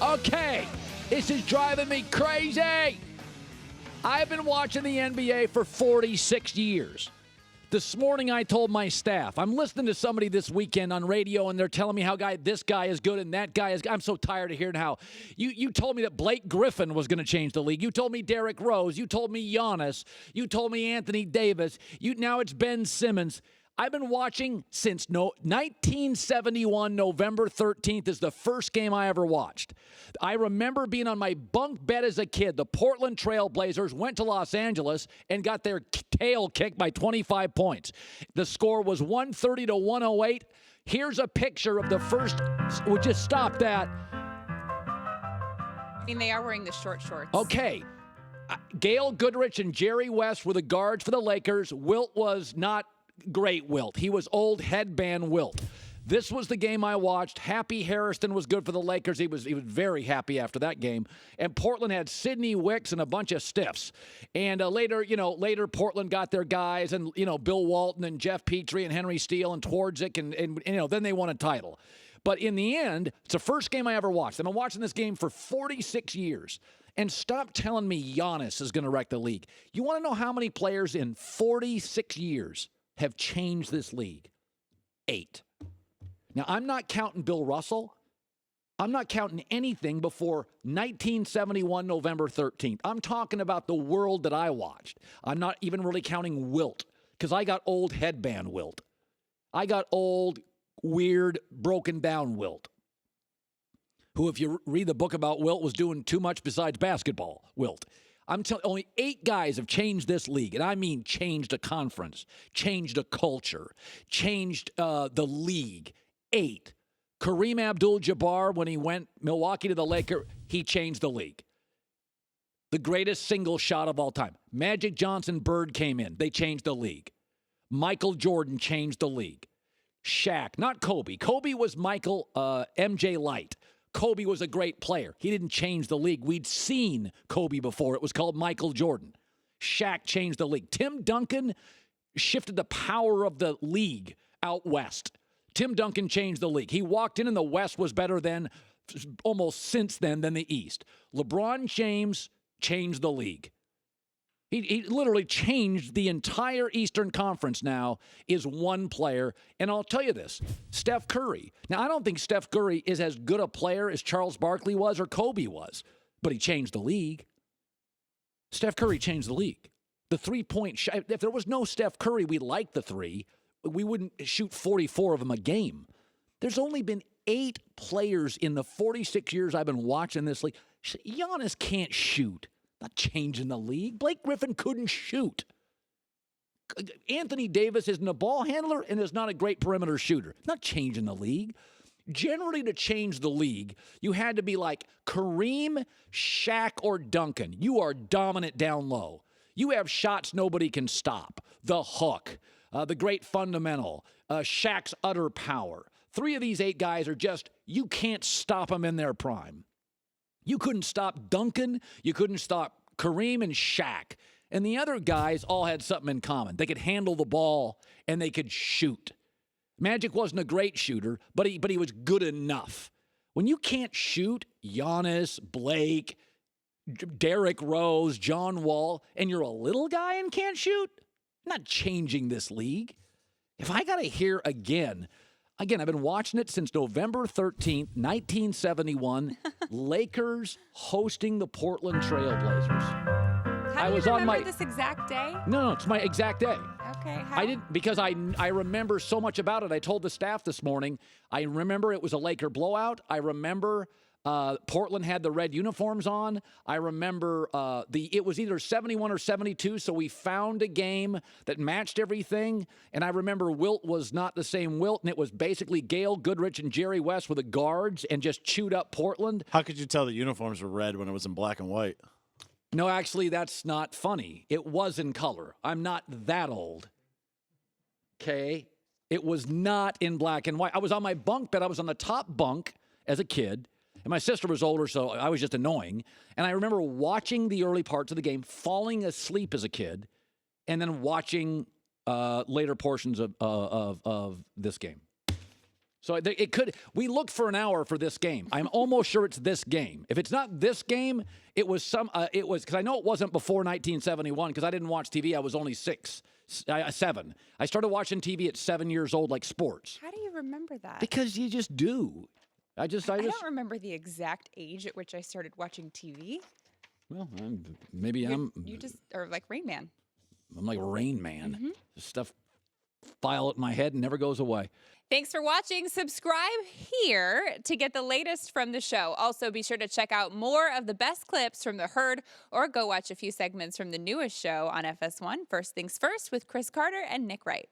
Okay, this is driving me crazy. I've been watching the NBA for 46 years. This morning I told my staff, I'm listening to somebody this weekend on radio, and they're telling me how this guy is good and that guy is good. I'm so tired of hearing how you told me that Blake Griffin was going to change the league. You told me Derrick Rose. You told me Giannis. You told me Anthony Davis. Now it's Ben Simmons. I've been watching since 1971, November 13th is the first game I ever watched. I remember being on my bunk bed as a kid. The Portland Trail Blazers went to Los Angeles and got their tail kicked by 25 points. The score was 130 to 108. Here's a picture of the first. We'll just stop that. I mean, they are wearing the short shorts. Okay. Gail, Goodrich, and Jerry West were the guards for the Lakers. Wilt was not great Wilt. He was old headband Wilt. This was the game I watched. Happy Harrison was good for the Lakers. He was very happy after that game. And Portland had Sidney Wicks and a bunch of stiffs. And later Portland got their guys and, Bill Walton and Jeff Petrie and Henry Steele and Twardzik and then they won a title. But in the end, it's the first game I ever watched. I've been watching this game for 46 years. And stop telling me Giannis is going to wreck the league. You want to know how many players in 46 years have changed this league? 8. Now, I'm not counting Bill Russell. I'm not counting anything before 1971, November 13th. I'm talking about the world that I watched. I'm not even really counting Wilt because I got old headband Wilt. I got old, weird, broken down Wilt, who, if you read the book about Wilt, was doing too much besides basketball. Wilt. I'm telling only 8 guys have changed this league, and I mean changed a conference, changed a culture, changed the league. 8. Kareem Abdul-Jabbar, when he went Milwaukee to the Lakers, he changed the league. The greatest single shot of all time. Magic Johnson, Bird came in. They changed the league. Michael Jordan changed the league. Shaq, not Kobe. Kobe was Michael MJ Light. Kobe was a great player. He didn't change the league. We'd seen Kobe before. It was called Michael Jordan. Shaq changed the league. Tim Duncan shifted the power of the league out west. Tim Duncan changed the league. He walked in and the West was better than, almost since then, than the East. LeBron James changed the league. He literally changed the entire Eastern Conference now is one player. And I'll tell you this, Steph Curry. Now, I don't think Steph Curry is as good a player as Charles Barkley was or Kobe was, but he changed the league. Steph Curry changed the league. The three-point shot, if there was no Steph Curry, we liked the three, we wouldn't shoot 44 of them a game. There's only been 8 players in the 46 years I've been watching this league. Giannis can't shoot. Not changing the league. Blake Griffin couldn't shoot. Anthony Davis isn't a ball handler and is not a great perimeter shooter. Not changing the league. Generally, to change the league, you had to be like Kareem, Shaq, or Duncan. You are dominant down low. You have shots nobody can stop. The hook, the great fundamental, Shaq's utter power. 3 of these 8 guys are just, you can't stop them in their prime. You couldn't stop Duncan. You couldn't stop Kareem and Shaq. And the other guys all had something in common. They could handle the ball and they could shoot. Magic wasn't a great shooter, but he was good enough. When you can't shoot, Giannis, Blake, Derrick Rose, John Wall, and you're a little guy and can't shoot, not changing this league. If I got to hear again, I've been watching it since November 13th, 1971. Lakers hosting the Portland Trail Blazers. How do you remember this exact day? No, it's my exact day. Okay. How? I didn't, because I remember so much about it. I told the staff this morning. I remember it was a Laker blowout. I remember Portland had the red uniforms on. I remember it was either 71 or 72, so we found a game that matched everything. And I remember Wilt was not the same Wilt, and it was basically Gail, Goodrich, and Jerry West were the guards and just chewed up Portland. How could you tell the uniforms were red when it was in black and white? No, actually, that's not funny. It was in color. I'm not that old. Okay? It was not in black and white. I was on my bunk bed. I was on the top bunk as a kid. And my sister was older, so I was just annoying. And I remember watching the early parts of the game, falling asleep as a kid, and then watching later portions of this game. So it could. We looked for an hour for this game. I'm almost sure it's this game. If it's not this game, it was some. It was because I know it wasn't before 1971 because I didn't watch TV. I was only 7. I started watching TV at 7 years old, like sports. How do you remember that? Because you just do. I don't remember the exact age at which I started watching TV. Well, You just are like Rain Man. I'm like Rain Man. Mm-hmm. Stuff file it in my head and never goes away. Thanks for watching. Subscribe here to get the latest from the show. Also, be sure to check out more of the best clips from The Herd or go watch a few segments from the newest show on FS1, First Things First, with Chris Carter and Nick Wright.